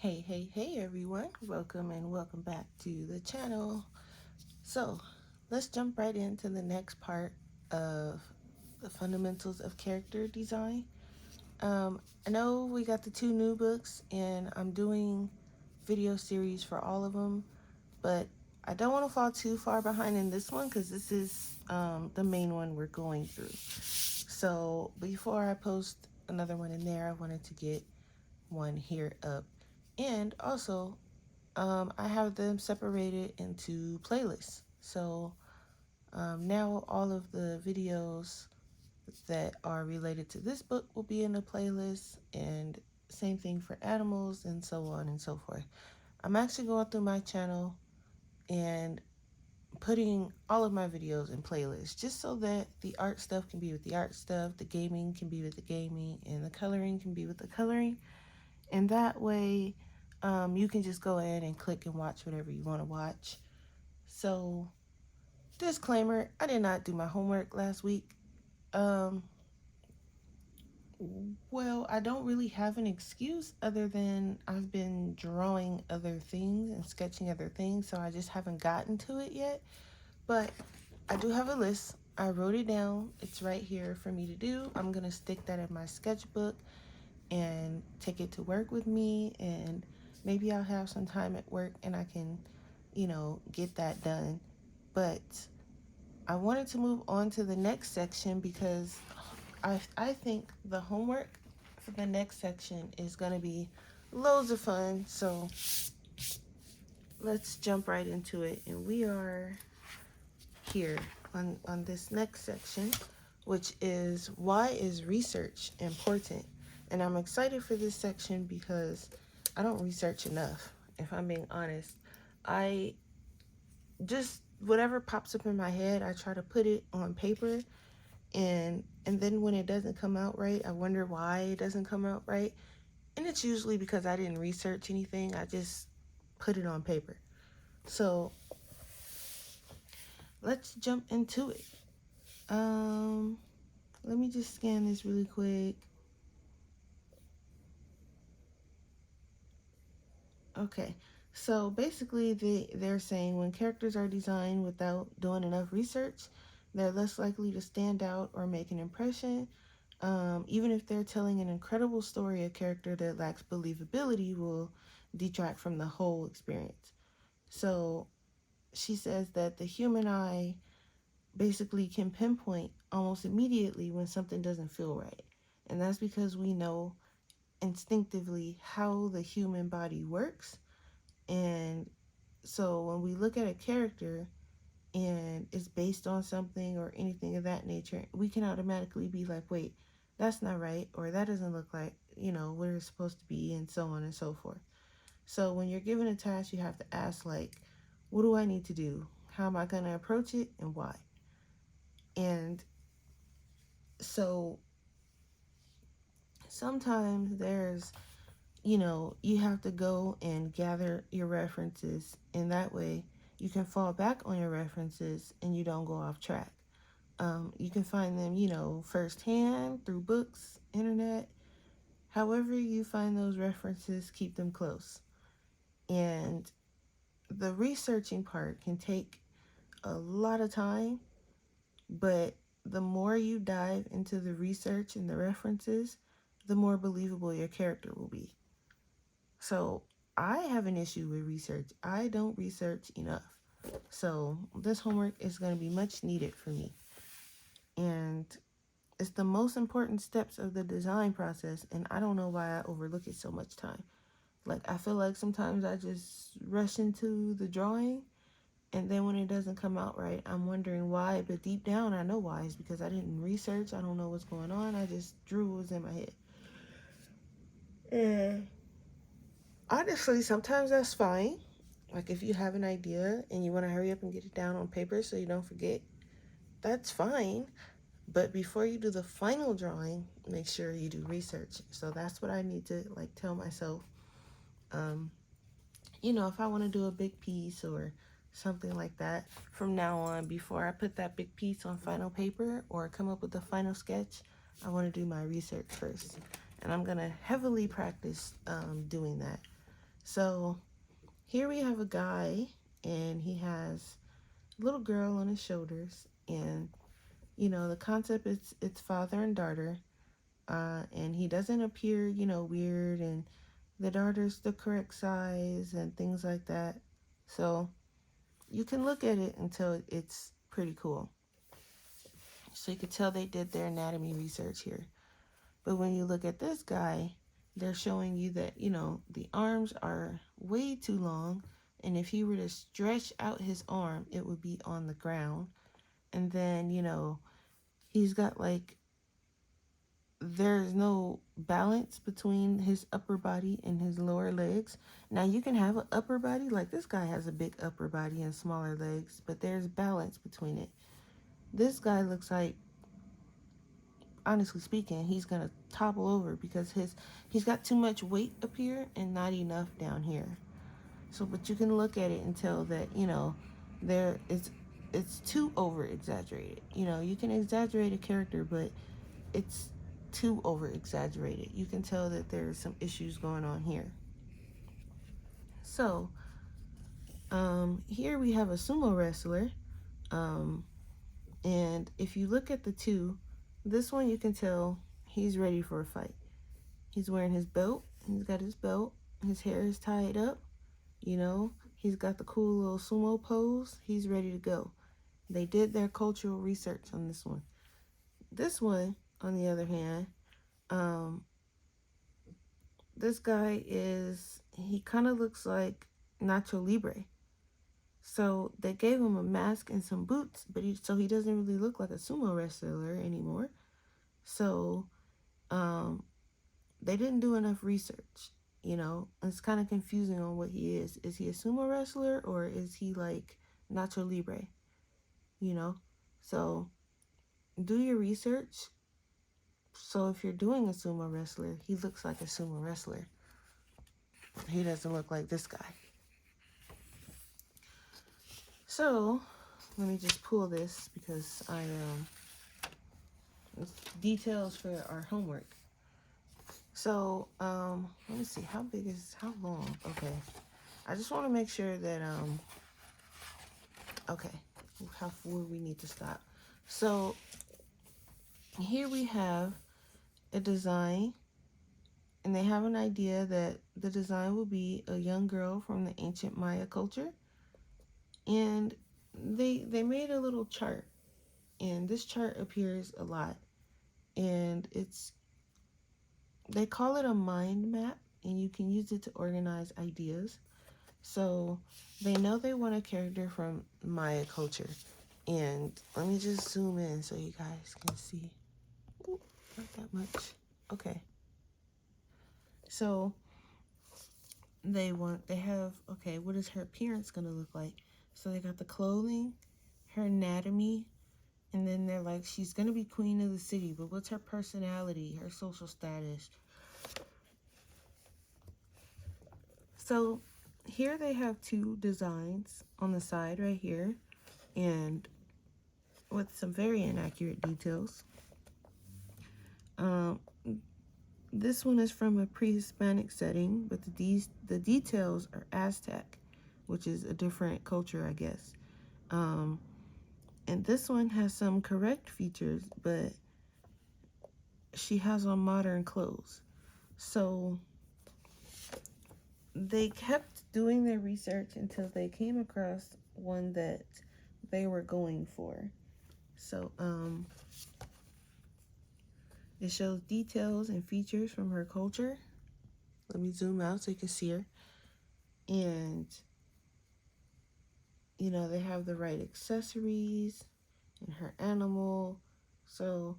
Hey everyone, welcome back to the channel. So let's jump right into the next part of the fundamentals of character design. I know we got the two new books and I'm doing video series for all of them, but I don't want to fall too far behind in this one because this is the main one we're going through. So before I post another one in there, I wanted to get one here up. And also, I have them separated into playlists. So now all of the videos that are related to this book will be in a playlist, and same thing for animals and so on and so forth. I'm actually going through my channel and putting all of my videos in playlists just so that the art stuff can be with the art stuff, the gaming can be with the gaming, and the coloring can be with the coloring. And that way, you can just go in and click and watch whatever you want to watch. So, disclaimer, I did not do my homework last week. Um, well, I don't really have an excuse other than I've been drawing other things and sketching other things, so I just haven't gotten to it yet. But I do have a list. I wrote it down. It's right here for me to do. I'm going to stick that in my sketchbook and take it to work with me, and maybe I'll have some time at work and I can, get that done. But I wanted to move on to the next section because I think the homework for the next section is going to be loads of fun. So let's jump right into it. And we are here on this next section, which is why is research important? And I'm excited for this section because I don't research enough, if I'm being honest. I just, whatever pops up in my head, I try to put it on paper, and then when it doesn't come out right, I wonder why it doesn't come out right. And it's usually because I didn't research anything. I just put it on paper. So let's jump into it. Let me just scan this really quick. Okay, so basically they're saying when characters are designed without doing enough research, they're less likely to stand out or make an impression. Even if they're telling an incredible story, a character that lacks believability will detract from the whole experience. So she says that the human eye basically can pinpoint almost immediately when something doesn't feel right. And that's because we know instinctively how the human body works. And so when we look at a character and it's based on something or anything of that nature, we can automatically be like, wait, that's not right, or that doesn't look like, where it's supposed to be, and so on and so forth. So when you're given a task, you have to ask, like, what do I need to do? How am I going to approach it, and why? And so sometimes there's, you have to go and gather your references, and that way you can fall back on your references and you don't go off track. You can find them, firsthand through books, internet. However you find those references, keep them close. And the researching part can take a lot of time, but the more you dive into the research and the references, the more believable your character will be. So I have an issue with research. I don't research enough. So this homework is going to be much needed for me. And it's the most important steps of the design process, and I don't know why I overlook it so much time. Like, I feel like sometimes I just rush into the drawing, and then when it doesn't come out right, I'm wondering why, but deep down I know why. It's because I didn't research. I don't know what's going on. I just drew what was in my head. And honestly, sometimes that's fine. Like, if you have an idea and you want to hurry up and get it down on paper so you don't forget, that's fine. But before you do the final drawing, make sure you do research. So that's what I need to, like, tell myself. If I want to do a big piece or something like that, from now on, before I put that big piece on final paper or come up with the final sketch, I want to do my research first. And I'm going to heavily practice doing that. So here we have a guy, and he has a little girl on his shoulders, and the concept is it's father and daughter, and he doesn't appear weird, and the daughter's the correct size and things like that. So you can look at it until it's pretty cool. So you can tell they did their anatomy research here. But when you look at this guy, they're showing you that, the arms are way too long. And if he were to stretch out his arm, it would be on the ground. And then, he's got like, there's no balance between his upper body and his lower legs. Now, you can have an upper body, like this guy has a big upper body and smaller legs, but there's balance between it. This guy looks like, honestly speaking, he's gonna topple over because he's got too much weight up here and not enough down here. So, but you can look at it and tell that there it's too over exaggerated. You can exaggerate a character, but it's too over exaggerated. You can tell that there's some issues going on here. So, here we have a sumo wrestler, and if you look at the two, this one you can tell he's ready for a fight. He's wearing his belt. He's got his belt. His hair is tied up. He's got the cool little sumo pose. He's ready to go. They did their cultural research on this one. This one, on the other hand, this guy he kind of looks like Nacho Libre. So they gave him a mask and some boots, but he doesn't really look like a sumo wrestler anymore. So they didn't do enough research. It's kind of confusing on what he is. Is he a sumo wrestler or is he like Nacho Libre? So do your research. So if you're doing a sumo wrestler, he looks like a sumo wrestler. He doesn't look like this guy. So let me just pull this because it's details for our homework. So let me see, how long? Okay, I just want to make sure that okay, where we need to stop. So here we have a design, and they have an idea that the design will be a young girl from the ancient Maya culture, and they made a little chart, and this chart appears a lot, and they call it a mind map, and you can use it to organize ideas. So they know they want a character from Maya culture, and let me just zoom in so you guys can see. Ooh, not that much. Okay. So okay, what is her appearance gonna look like? So they got the clothing, her anatomy, and then they're like, she's gonna be queen of the city, but what's her personality, her social status? So here they have two designs on the side right here, and with some very inaccurate details. This one is from a pre-Hispanic setting, but the details are Aztec, which is a different culture, I guess. And this one has some correct features, but she has on modern clothes. So they kept doing their research until they came across one that they were going for. So it shows details and features from her culture. Let me zoom out so you can see her. And they have the right accessories and her animal. So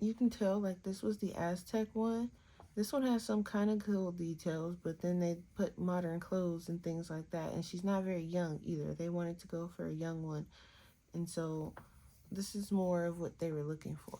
you can tell, like, this was the Aztec one. This one has some kind of cool details, but then they put modern clothes and things like that. And she's not very young either. They wanted to go for a young one. And so this is more of what they were looking for.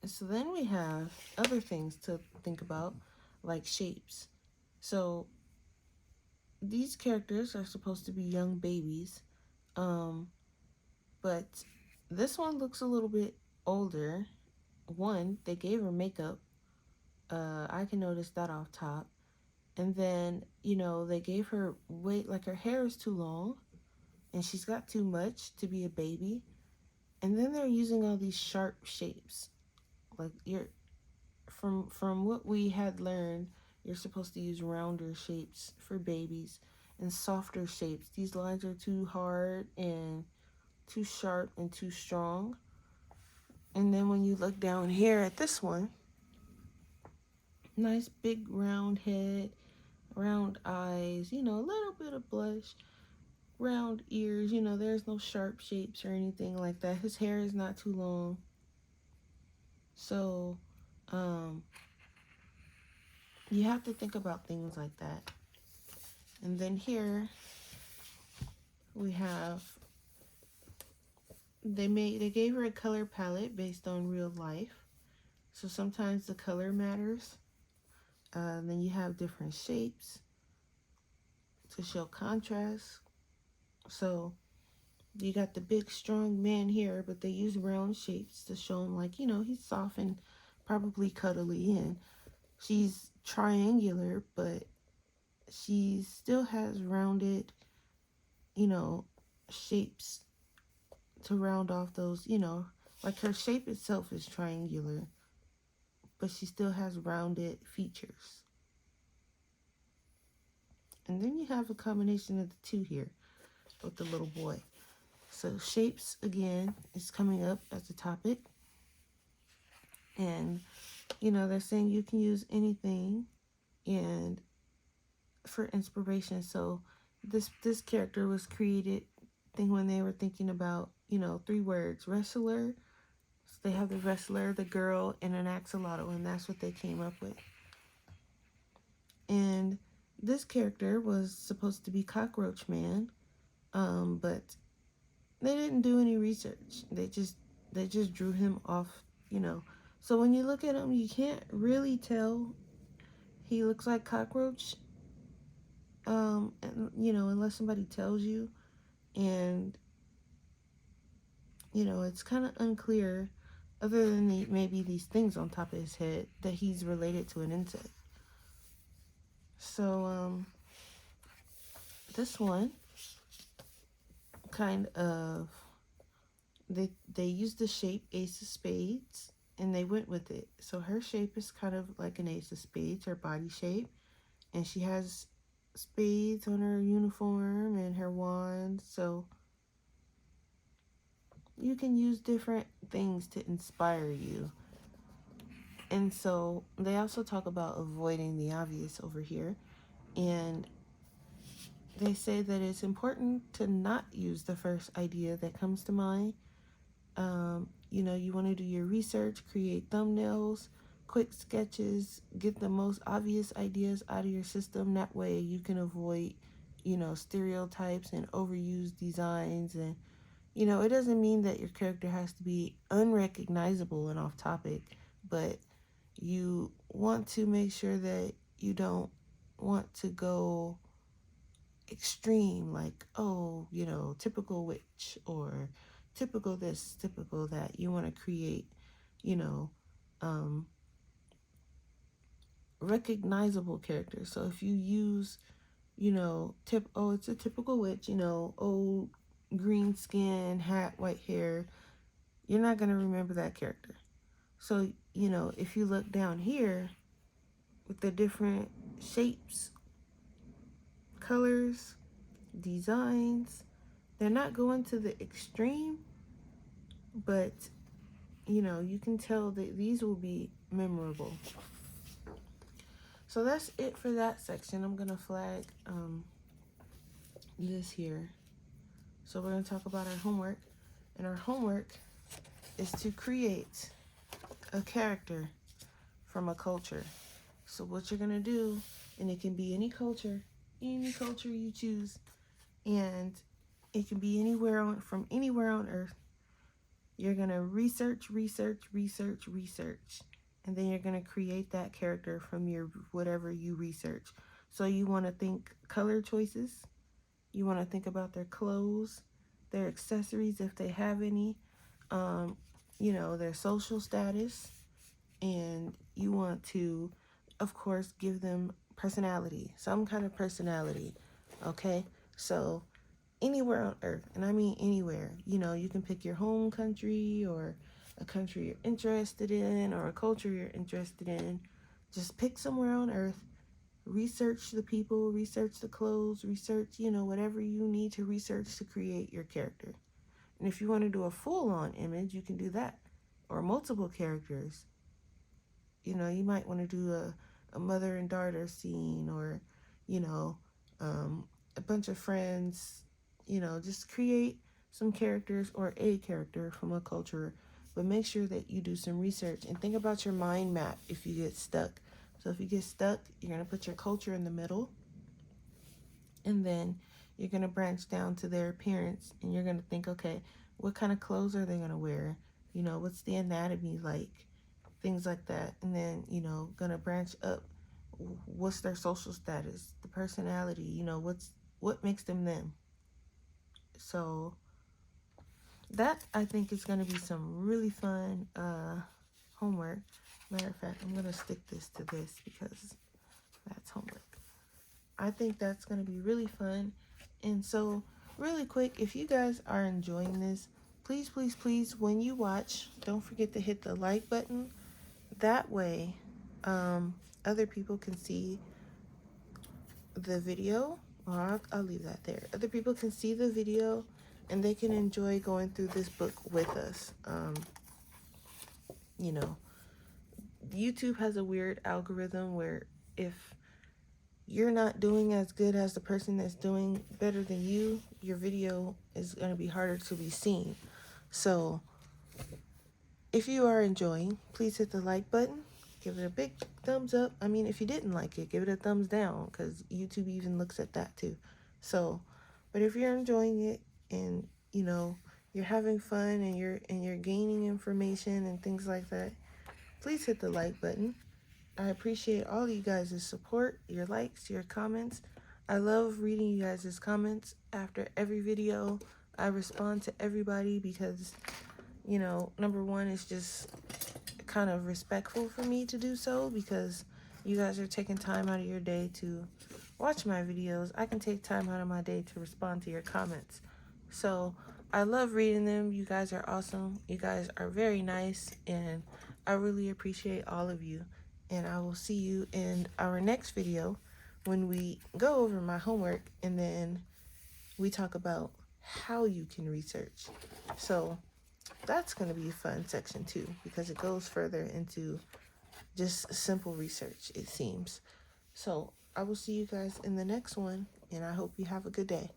So then we have other things to think about, like shapes. So these characters are supposed to be young babies, but this one looks a little bit older. One, they gave her makeup, I can notice that off top. And then, they gave her weight, like her hair is too long and she's got too much to be a baby. And then they're using all these sharp shapes. Like you're from what we had learned, you're supposed to use rounder shapes for babies and softer shapes. These lines are too hard and too sharp and too strong. And then when you look down here at this one, nice big round head, round eyes, a little bit of blush, round ears, there's no sharp shapes or anything like that. His hair is not too long. So, you have to think about things like that. And then here we have they gave her a color palette based on real life. So sometimes the color matters. Then you have different shapes to show contrast. So you got the big strong man here, but they use round shapes to show him like, he's soft and probably cuddly, and she's triangular, but she still has rounded, shapes to round off those, like her shape itself is triangular, but she still has rounded features. And then you have a combination of the two here with the little boy. So shapes, again, is coming up as a topic. And, they're saying you can use anything and for inspiration. So this character was created, I think, when they were thinking about, 3 words: wrestler. So they have the wrestler, the girl, and an axolotl, and that's what they came up with. And this character was supposed to be Cockroach Man, but they didn't do any research. They just drew him off. So when you look at him, you can't really tell he looks like Cockroach, and, unless somebody tells you. And, it's kind of unclear, other than maybe these things on top of his head, that he's related to an insect. So, this one kind of, they used the shape Ace of Spades, and they went with it. So her shape is kind of like an Ace of Spades, her body shape, and she has spades on her uniform and her wand. So you can use different things to inspire you. And so they also talk about avoiding the obvious over here. And they say that it's important to not use the first idea that comes to mind. You want to do your research, create thumbnails, quick sketches, get the most obvious ideas out of your system. That way you can avoid, stereotypes and overused designs. And, it doesn't mean that your character has to be unrecognizable and off topic, but you want to make sure that you don't want to go extreme, like, oh, typical witch, or typical this, typical that. You want to create, you know, um, recognizable characters. So if you use, it's a typical witch, old green skin, hat, white hair, you're not going to remember that character. So, if you look down here with the different shapes, colors, designs, they're not going to the extreme, but you can tell that these will be memorable. So that's it for that section. I'm gonna flag this here. So we're gonna talk about our homework, and our homework is to create a character from a culture. So what you're gonna do, and it can be any culture you choose, and it can be from anywhere on earth. You're gonna research, and then you're gonna create that character from your whatever you research. So you want to think color choices. You want to think about their clothes, their accessories if they have any, their social status, and you want to, of course, give them personality, some kind of personality, okay? So anywhere on earth, and I mean anywhere, you know, you can pick your home country or a country you're interested in or a culture you're interested in. Just pick somewhere on earth, research the people, research the clothes, research, you know, whatever you need to research to create your character. And if you want to do a full-on image, you can do that, or multiple characters. You know, you might want to do a mother and daughter scene, or, you know, a bunch of friends. You know, just create some characters or a character from a culture, but make sure that you do some research and think about your mind map if you get stuck. So if you get stuck, you're going to put your culture in the middle, and then you're going to branch down to their appearance, and you're going to think, okay, what kind of clothes are they going to wear? You know, what's the anatomy like? Things like that. And then, you know, gonna branch up. What's their social status, the personality, you know, what makes them them. So that, I think, is gonna be some really fun homework. Matter of fact, I'm gonna stick this to this because that's homework. I think that's gonna be really fun. And so really quick, if you guys are enjoying this, please, please, please, when you watch, don't forget to hit the like button. That way, other people can see the video. Or I'll leave that there. Other people can see the video, and they can enjoy going through this book with us. You know, YouTube has a weird algorithm where if you're not doing as good as the person that's doing better than you, your video is going to be harder to be seen. So if you are enjoying, please hit the like button. Give it a big thumbs up. I mean, if you didn't like it, give it a thumbs down, because YouTube even looks at that too. So, but if you're enjoying it, and you know you're having fun, and you're gaining information and things like that, please hit the like button. I appreciate all you guys' support, your likes, your comments. I love reading you guys' comments after every video. I respond to everybody because, you know, number one, it's just kind of respectful for me to do so, because you guys are taking time out of your day to watch my videos. I can take time out of my day to respond to your comments. So I love reading them. You guys are awesome. You guys are very nice, and I really appreciate all of you. And I will see you in our next video when we go over my homework, and then we talk about how you can research. So that's going to be a fun section too, because it goes further into just simple research, it seems. So I will see you guys in the next one, and I hope you have a good day.